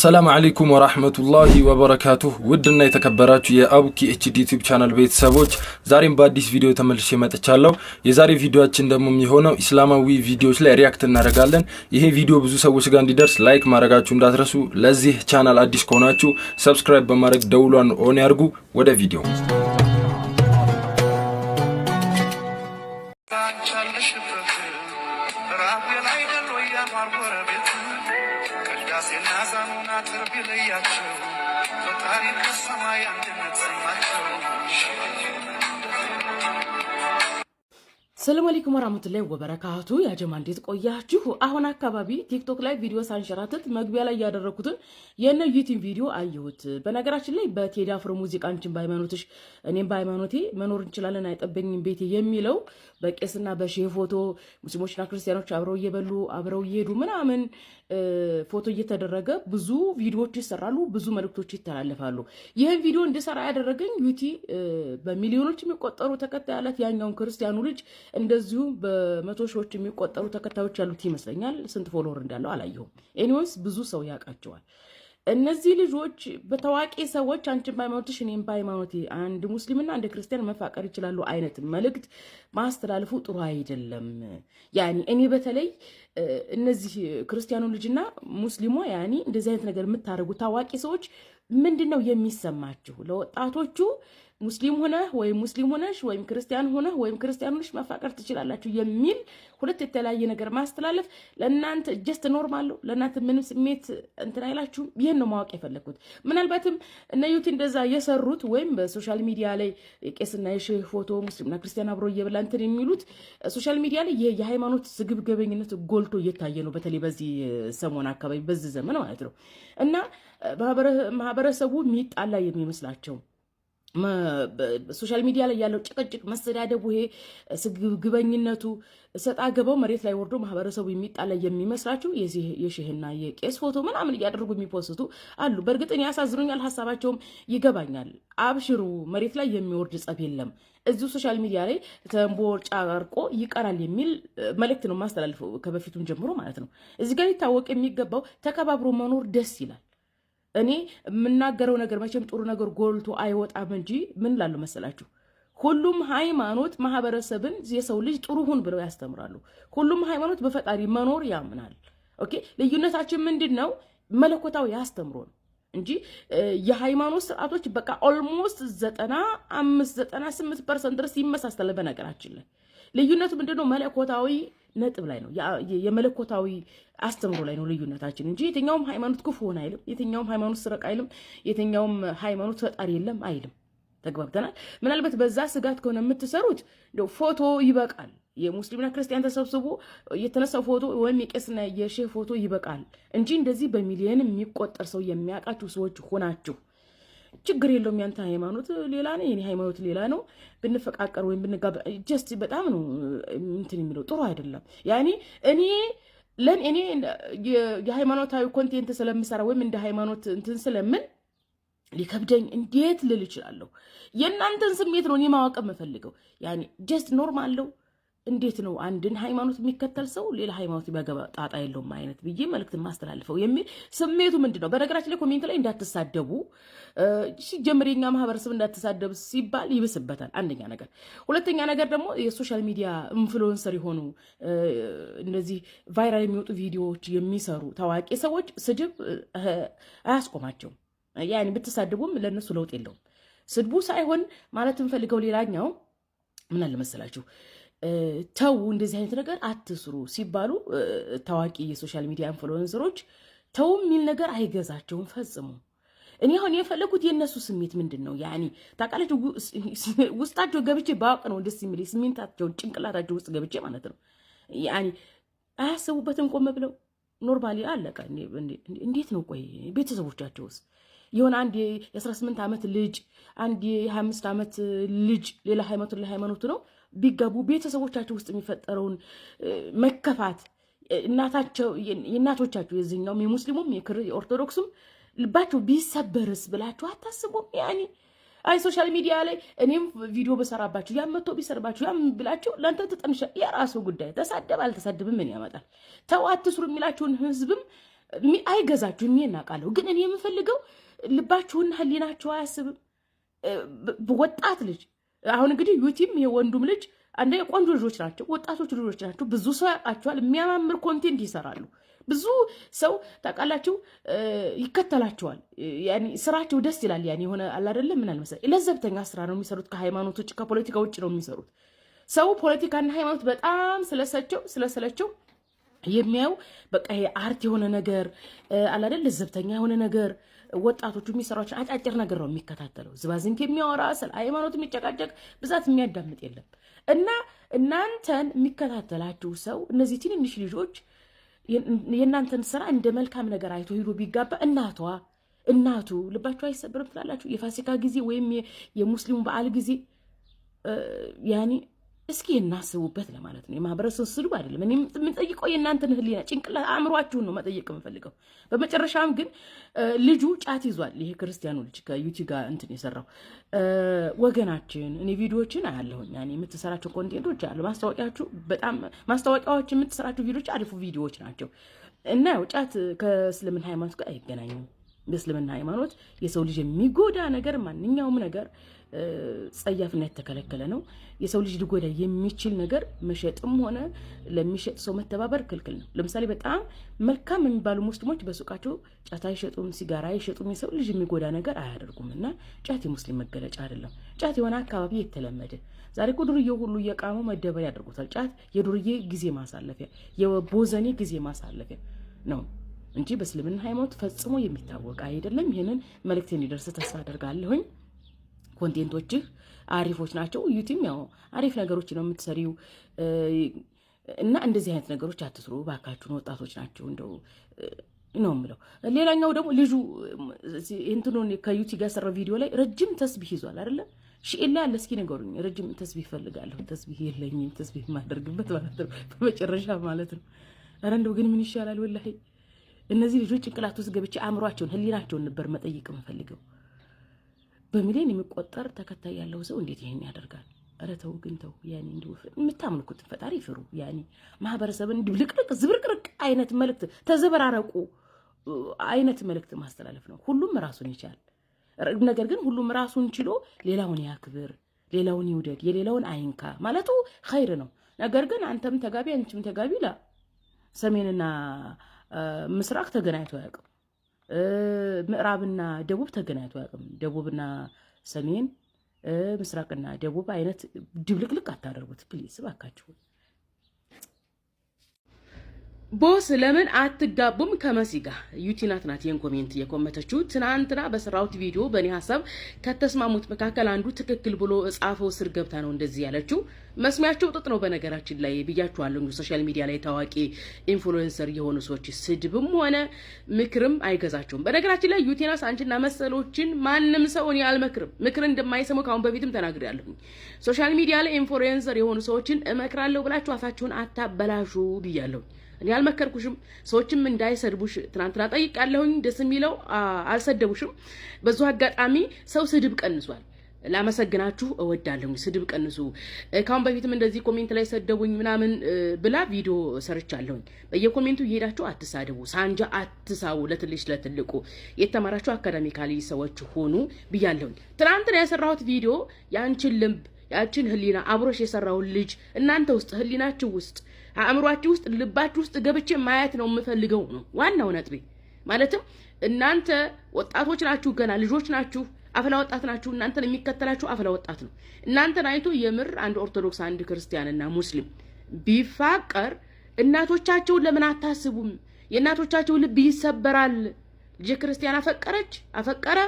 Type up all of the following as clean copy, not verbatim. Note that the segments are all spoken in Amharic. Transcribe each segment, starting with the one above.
ሰላም አለይኩም ወራህመቱላሂ ወበረካቱሁ ውድና የተከበራችሁ የአቡኪ ኤችዲ ዩቲዩብ ቻናል ቤተሰቦች ዛሬም በአዲስ ቪዲዮ ተመልሼ መጥቻለሁ። የዛሬ ቪዲዮአችን ደግሞ የሚሆነው እስላማዊ ቪዲዮዎች ላይ ሪአክት እናደርጋለን። ይሄ ቪዲዮ ብዙ ሰዎች ጋር እንዲደርስ ላይክ ማድረጋችሁ እንዳትረሱ። ለዚህ ቻናል አዲስ ከሆናችሁ ሰብስክራይብ በማድረግ ደውሏን ኦን ያርጉ። ወደ ቪዲዮ ሰላም አለይኩም ወራህመቱላሂ ወበረካቱ። ያ ጀማ እንዴት ቆያችሁ? አሁን አካባቢ ቲክቶክ ላይ ቪዲዮ ሳንሸራተት መግቢያ ላይ ያደረኩትን የነ ዩቲዩብ ቪዲዮ አየሁት። በነገራችን ላይ በቴዲ አፍሮ ሙዚቃ አንቺን በሃይማኖትሽ እኔም በሃይማኖቴ መኖር እንችላለን አይጠበኝም ቤቴ የሚለው በቄስና በሼህ ፎቶ ሙስሊሞችና ክርስቲያኖች አብረው እየበሉ አብረው እየሄዱ ምናምን ፎቶ እየተደረገ ብዙ ቪዲዮዎች ይሰራሉ፣ ብዙ መልእክቶች ይተላለፋሉ። ይሄን ቪዲዮ እንድሰራ ያደረገኝ ዩቲዩብ በሚሊዮኖች የሚቆጠሩ ተከታይ ያላት ያኛውን ክርስቲያኑ ልጅ እንደዚሁ በመቶ ሺዎች የሚቆጠሩ ተከታዮች ያሉት ይመስለኛል። ስንት ፎሎወር እንዳለው አላየሁም። ኤኒዌይስ ብዙ ሰው ያውቃቸዋል። እነዚህ ልጆች በታዋቂ ሰዎች አንቺን በሃይማኖትሽ እኔም በሃይማኖቴ አንድ ሙስሊምና አንድ ክርስቲያን መፋቀር ይችላሉ አይነት መልእክት ማስተላለፉ ጥሩ አይደለም። ያኒ እኔ በተለይ እነዚህ ክርስቲያኑ ልጅና ሙስሊሙ ያኒ እንደዚህ አይነት ነገር የምታደርጉ ታዋቂ ሰዎች ምንድነው የሚሰማችሁ? ለወጣቶቹ ሙስሊም ሆነ ወይም ሙስሊም ሆነሽ ወይም ክርስቲያን ሆነ ወይም ክርስቲያን ሆነሽ መፋቀር ትችላላችሁ የሚል ሁለት የተለያየ ነገር ማስተላለፍ ለእናንተ ጀስት ኖርማል ነው። ለእናንተ ምንም ስሜት እንትን አይላችሁም። ይሄን ነው ማወቅ የፈለኩት። ምናልባትም እነ ዩቲ እንደዛ የሰሩት ወይም በሶሻል ሚዲያ ላይ ቄስና የሼህ ፎቶ ሙስሊምና ክርስቲያን አብሮ እየበላ እንትን የሚሉት ሶሻል ሚዲያ ላይ የሃይማኖት ስግብግበኝነት ጎልቶ እየታየ ነው። በተለይ በዚህ ሰሞን አካባቢ በዚህ ዘመን ማለት ነው እና ማህበረሰቡ የሚጣላ የሚመስላቸው ሶሻል ሚዲያ ላይ ያለው ጭቅጭቅ መሰዳደቡ ይሄ ስግብግበኝነቱ ሰጣ ገባው መሬት ላይ ወርዶ ማህበረሰቡ የሚጣላ የሚመስላችሁ የሼህና የቄስ ፎቶ ምናምን እያደረጉ የሚፖስቱ አሉ። በእርግጥ እኔ ያሳዝኑኛል፣ ሐሳባቸውም ይገባኛል። አብሽሩ፣ መሬት ላይ የሚወርድ ጸብ የለም። እዚሁ ሶሻል ሚዲያ ላይ ተንቦጫርቆ ይቀራል የሚል መልእክት ነው ማስተላልፈው ከበፊቱም ጀምሮ ማለት ነው። እዚህ ጋር ሊታወቅ የሚገባው ተከባብሮ መኖር ደስ ይላል። እኔ የምናገረው ነገር መቼም ጥሩ ነገር ጎልቶ አይወጣም እንጂ ምን ላሉ መሰላችሁ፣ ሁሉም ሃይማኖት ማህበረሰብን የሰው ልጅ ጥሩ ሁን ብለው ያስተምራሉ። ሁሉም ሃይማኖት በፈጣሪ መኖር ያምናል። ኦኬ፣ ልዩነታችን ምንድነው? መለኮታዊ ያስተምሮ ነው እንጂ የሃይማኖት ስርዓቶች በቃ ኦልሞስት 95-98% ድረስ ይመሳሰላል። በነገራችን ላይ ልዩነቱ ምንድነው? መለኮታዊ ነጥብ ላይ ነው፣ የመለኮታዊ አስተምሮ ላይ ነው ልዩነታችን እንጂ የትኛውም ሃይማኖት ክፉ ሆነ አይልም፣ የትኛውም ሃይማኖት ስረቅ አይልም፣ የትኛውም ሃይማኖት ፈጣሪ የለም አይልም። ተግባብተናል። ምናልባት በዛ ስጋት ከሆነ የምትሰሩት እንደው ፎቶ ይበቃል። የሙስሊምና ክርስቲያን ተሰብስቦ የተነሳው ፎቶ ወይም የቄስና የሼህ ፎቶ ይበቃል እንጂ እንደዚህ በሚሊዮን የሚቆጠር ሰው የሚያውቃችሁ ሰዎች ሆናችሁ ችግር የለውም። ያንተ ሃይማኖት ሌላ ነው፣ የኔ ሃይማኖት ሌላ ነው። ብንፈቃቀር ወይም ብንጋባ ጀስት በጣም ነው እንትን የሚለው ጥሩ አይደለም። ያኔ እኔ የሃይማኖታዊ ኮንቴንት ስለምሰራ ወይም እንደ ሃይማኖት እንትን ስለምን ሊከብደኝ እንዴት ልል እችላለሁ? የእናንተን ስሜት ነው እኔ ማወቅ የምፈልገው። ያኔ ጀስት ኖርማል ነው። እንዴት ነው አንድን ሃይማኖት የሚከተል ሰው ሌላ ሃይማኖት የሚያገባ ጣጣ የለውም አይነት ብዬ መልእክት ማስተላልፈው የሚል ስሜቱ ምንድነው? በነገራችን ላይ ኮሜንት ላይ እንዳትሳደቡ ሲጀምር የኛ ማህበረሰብ እንዳትሳደብ ሲባል ይብስበታል። አንደኛ ነገር፣ ሁለተኛ ነገር ደግሞ የሶሻል ሚዲያ ኢንፍሉዌንሰር የሆኑ እንደዚህ ቫይራል የሚወጡ ቪዲዮዎች የሚሰሩ ታዋቂ ሰዎች ስድብ አያስቆማቸውም። ያኔ ብትሳደቡም ለነሱ ለውጥ የለውም። ስድቡ ሳይሆን ማለት እንፈልገው ሌላኛው ምን አለ መሰላችሁ፣ ተው እንደዚህ አይነት ነገር አትስሩ ሲባሉ ታዋቂ የሶሻል ሚዲያ ኢንፍሉዌንሰሮች ተው የሚል ነገር አይገዛቸውም ፈጽሞ። እኔ አሁን የፈለኩት የነሱ ስሜት ምንድነው? ያኒ ታውቃላችሁ፣ ውስጣቸው ገብቼ ባውቅ ነው ደስ የሚል ስሜታቸው ጭንቅላታቸው ውስጥ ገብቼ ማለት ነው። ያኒ አያስቡበትም ቆም ብለው ኖርማሊ አለቀ። እንዴት ነው ቆይ ቤተሰቦቻቸውስ የሆነ አንድ የ18 ዓመት ልጅ አንድ የ25 ዓመት ልጅ ሌላ ሃይማኖት ነው ቢጋቡ ቤተሰቦቻቸው ውስጥ የሚፈጠረውን መከፋት እናቶቻቸው የዚህኛውም የሙስሊሙም የኦርቶዶክሱም ልባቸው ቢሰበርስ ብላችሁ አታስቡም? ያኒ አይ ሶሻል ሚዲያ ላይ እኔም ቪዲዮ በሰራባችሁ ያመቶ ቢሰርባችሁ ያም ብላችሁ ለአንተ ተጠንሻ የራሱ ጉዳይ። ተሳደብ አልተሳደብም ምን ያመጣል? ተው አትስሩ የሚላችሁን ህዝብም አይገዛችሁም እናውቃለሁ። ግን እኔ የምፈልገው ልባችሁና ህሊናችሁ አያስብም? ወጣት ልጅ አሁን እንግዲህ ዩቲም የወንዱም ልጅ አንደ ቆንጆ ልጆች ናቸው፣ ወጣቶች ልጆች ናቸው። ብዙ ሰው ያውቃቸዋል። የሚያማምር ኮንቴንት ይሰራሉ። ብዙ ሰው ታውቃላችሁ ይከተላቸዋል። ያኒ ስራቸው ደስ ይላል። ያኒ የሆነ አለ አይደለም ምን አልመሰለ ለዘብተኛ ስራ ነው የሚሰሩት። ከሃይማኖት ውጭ ከፖለቲካ ውጭ ነው የሚሰሩት። ሰው ፖለቲካና ሃይማኖት በጣም ስለሰለቸው የሚያዩ በቃ ይሄ አርት የሆነ ነገር አለ አይደል ለዘብተኛ የሆነ ነገር ወጣቶቹ የሚሰራቸው አጫጭር ነገር ነው የሚከታተለው። ዝባዝንክ የሚያወራ ስለ ሃይማኖት የሚጨቃጨቅ ብዛት የሚያዳምጥ የለም። እና እናንተን የሚከታተላችሁ ሰው እነዚህ ትንንሽ ልጆች የእናንተን ስራ እንደ መልካም ነገር አይቶ ሄዶ ቢጋባ እናቱ ልባችሁ አይሰብርም ትላላችሁ? የፋሲካ ጊዜ ወይም የሙስሊሙ በዓል ጊዜ ያኒ እስኪ እናስቡበት ለማለት ነው። የማህበረሰብ ስድብ አይደለም። እኔ የምጠይቀው የእናንተን ህሊና ጭንቅላት አእምሯችሁን ነው መጠየቅ የምፈልገው። በመጨረሻም ግን ልጁ ጫት ይዟል። ይሄ ክርስቲያኑ ልጅ ከዩቲዩብ ጋር እንትን የሰራው ወገናችን እኔ ቪዲዮዎችን አያለሁኝ። ያኔ የምትሰራቸው ኮንቴንቶች አሉ። ማስታወቂያዎች የምትሰራቸው ቪዲዮዎች አሪፉ ቪዲዮዎች ናቸው። እና ያው ጫት ከእስልምና ሃይማኖት ጋር አይገናኝም። በእስልምና ሃይማኖት የሰው ልጅ የሚጎዳ ነገር ማንኛውም ነገር ጸያፍና የተከለከለ ነው። የሰው ልጅ ሊጎዳ የሚችል ነገር መሸጥም ሆነ ለሚሸጥ ሰው መተባበር ክልክል ነው። ለምሳሌ በጣም መልካም የሚባሉ ሙስሊሞች በሱቃቸው ጫት አይሸጡም፣ ሲጋራ አይሸጡም። የሰው ልጅ የሚጎዳ ነገር አያደርጉም። እና ጫት የሙስሊም መገለጫ አይደለም። ጫት የሆነ አካባቢ የተለመደ ዛሬ እኮ ዱርዬ ሁሉ እየቃሙ መደበር ያደርጉታል። ጫት የዱርዬ ጊዜ ማሳለፊያ፣ የቦዘኔ ጊዜ ማሳለፊያ ነው እንጂ በእስልምና ሃይማኖት ፈጽሞ የሚታወቅ አይደለም። ይህንን መልእክት እንዲደርስ ተስፋ አደርጋለሁኝ። ኮንቴንቶችህ አሪፎች ናቸው። ዩቲዩብ ያው አሪፍ ነገሮች ነው የምትሰሪው እና እንደዚህ አይነት ነገሮች አትስሩ ባካችሁን። ወጣቶች ናቸው እንደው ነው የምለው። ሌላኛው ደግሞ ልጁ እንትኑን ከዩቲዩብ ጋር ሰራው ቪዲዮ ላይ ረጅም ተስቢህ ይዟል አይደለ? ሺኢላ አለ። እስኪ ነገሩኝ። ረጅም ተስቢህ ፈልጋለሁ። ተስቢህ የለኝም፣ ተስቢህ ማደርግበት ማለት ነው በመጨረሻ ማለት ነው። ኧረ እንደው ግን ምን ይሻላል ወላሂ። እነዚህ ልጆች ጭንቅላት ውስጥ ገብቼ አእምሯቸውን ህሊናቸውን ነበር መጠየቅ የምፈልገው። በሚሊዮን የሚቆጠር ተከታይ ያለው ሰው እንዴት ይሄን ያደርጋል? ኧረ ተው ግን ተው። ያኔ እንዲሁ የምታምልኩት ፈጣሪ ፍሩ። ያኔ ማህበረሰብን እንዲሁ ልቅልቅ ዝብርቅርቅ አይነት መልእክት ተዘበራረቁ አይነት መልእክት ማስተላለፍ ነው። ሁሉም ራሱን ይቻል። ነገር ግን ሁሉም ራሱን ችሎ ሌላውን ያክብር፣ ሌላውን ይውደድ፣ የሌላውን አይንካ ማለቱ ኸይር ነው። ነገር ግን አንተም ተጋቢ አንቺም ተጋቢ ላ ሰሜንና ምስራቅ ተገናኝቶ አያውቅም። ምዕራብና ደቡብ ተገናኝቶ አያውቅም። ደቡብና ሰሜን፣ ምስራቅና ደቡብ አይነት ድብልቅልቅ አታደርጉት ፕሊዝ እባካችሁ። ቦስ ለምን አትጋቡም ከመሲ ጋር? ዩቲናት ናት ይሄን ኮሜንት የኮመተችው። ትናንትና በሰራውት ቪዲዮ በእኔ ሀሳብ ከተስማሙት መካከል አንዱ ትክክል ብሎ ጻፈው ስር ገብታ ነው እንደዚህ ያለችው። መስሚያቸው ጥጥ ነው በነገራችን ላይ ብያችኋለሁ። ሶሻል ሚዲያ ላይ ታዋቂ ኢንፍሉዌንሰር የሆኑ ሰዎች ስድብም ሆነ ምክርም አይገዛቸውም። በነገራችን ላይ ዩቲናስ አንቺና መሰሎችን ማንም ሰው እኔ አልመክርም። ምክር እንደማይሰሙ ካሁን በፊትም ተናግሬያለሁ። ሶሻል ሚዲያ ላይ ኢንፍሉዌንሰር የሆኑ ሰዎችን እመክራለሁ ብላችሁ አፋችሁን አታበላሹ ብያለሁ። እኔ አልመከርኩሽም። ሰዎችም እንዳይሰድቡሽ ትናንትና ጠይቃለሁኝ። ደስ የሚለው አልሰደቡሽም። በዙ አጋጣሚ ሰው ስድብ ቀንሷል። ላመሰግናችሁ እወዳለሁ። ስድብ ቀንሱ። ካሁን በፊትም እንደዚህ ኮሜንት ላይ ሰደቡኝ ምናምን ብላ ቪዲዮ ሰርቻለሁኝ። በየኮሜንቱ እየሄዳችሁ አትሳደቡ፣ ሳንጃ አትሳው፣ ለትልሽ ለትልቁ የተማራችሁ አካዳሚካሊ ሰዎች ሆኑ ብያለሁኝ። ትናንትና የሰራሁት ቪዲዮ ያንቺን ልብ ያችን ህሊና አብሮሽ የሰራውን ልጅ እናንተ ውስጥ ህሊናችሁ ውስጥ አእምሯችሁ ውስጥ ልባችሁ ውስጥ ገብቼ ማየት ነው የምፈልገው ነው ዋናው ነጥቤ። ማለትም እናንተ ወጣቶች ናችሁ፣ ገና ልጆች ናችሁ፣ አፍላ ወጣት ናችሁ። እናንተን የሚከተላችሁ አፍላ ወጣት ነው። እናንተን አይቶ የምር አንድ ኦርቶዶክስ አንድ ክርስቲያንና ሙስሊም ቢፋቀር እናቶቻቸውን ለምን አታስቡም? የእናቶቻቸው ልብ ይሰበራል። ልጅ ክርስቲያን አፈቀረ፣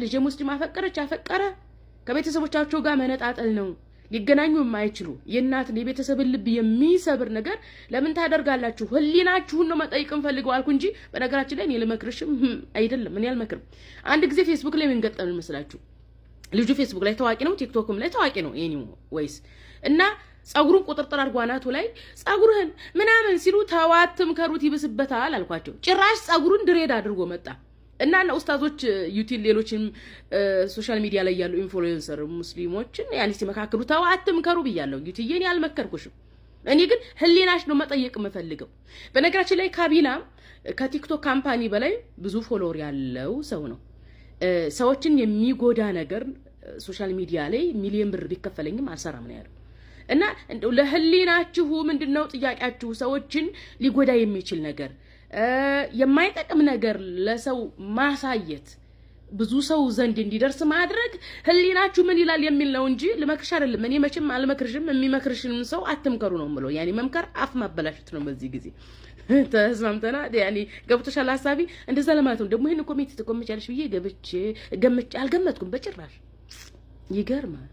ልጅ ሙስሊም አፈቀረ ከቤተሰቦቻቸው ጋር መነጣጠል ነው። ሊገናኙ የማይችሉ የእናትን የቤተሰብን ልብ የሚሰብር ነገር ለምን ታደርጋላችሁ? ህሊናችሁን ነው መጠየቅን ፈልገው አልኩ እንጂ በነገራችን ላይ እኔ ልመክርሽም አይደለም። እኔ አልመክርም። አንድ ጊዜ ፌስቡክ ላይ ምን ገጠመን መስላችሁ? ልጁ ፌስቡክ ላይ ታዋቂ ነው፣ ቲክቶክም ላይ ታዋቂ ነው። ኤኒዌይስ እና ጸጉሩን ቁጥርጥር አድርጎ አናቱ ላይ ጸጉርህን ምናምን ሲሉ ተዋትም ከሩት ይብስበታል አልኳቸው። ጭራሽ ጸጉሩን ድሬድ አድርጎ መጣ። እና ኡስታዞች ዩቲዩብ ሌሎችም ሶሻል ሚዲያ ላይ ያሉ ኢንፍሉዌንሰር ሙስሊሞችን ያኔ ሲመካከሩ ተው አትምከሩ ብያለሁ። ዩቲዩብ እኔ አልመከርኩሽም። እኔ ግን ህሊናሽ ነው መጠየቅ የምፈልገው። በነገራችን ላይ ካቢላ ከቲክቶክ ካምፓኒ በላይ ብዙ ፎሎወር ያለው ሰው ነው። ሰዎችን የሚጎዳ ነገር ሶሻል ሚዲያ ላይ ሚሊዮን ብር ቢከፈለኝም አልሰራም ነው ያለው። እና እንደው ለህሊናችሁ ምንድነው ጥያቄያችሁ? ሰዎችን ሊጎዳ የሚችል ነገር የማይጠቅም ነገር ለሰው ማሳየት ብዙ ሰው ዘንድ እንዲደርስ ማድረግ ህሊናችሁ ምን ይላል የሚል ነው እንጂ ለመክርሽ አይደለም። እኔ መቼም አልመክርሽም። የሚመክርሽን ሰው አትምከሩ ነው የምለው። ያኔ መምከር አፍ ማበላሸት ነው። በዚህ ጊዜ ተስማምተና ያኔ ገብቶሻል ሐሳቢ እንደዛ ለማለት ነው። ደግሞ ይሄን ኮሜንት ትቆምጫለሽ ብዬ ገምቼ አልገመትኩም በጭራሽ። ይገርማል።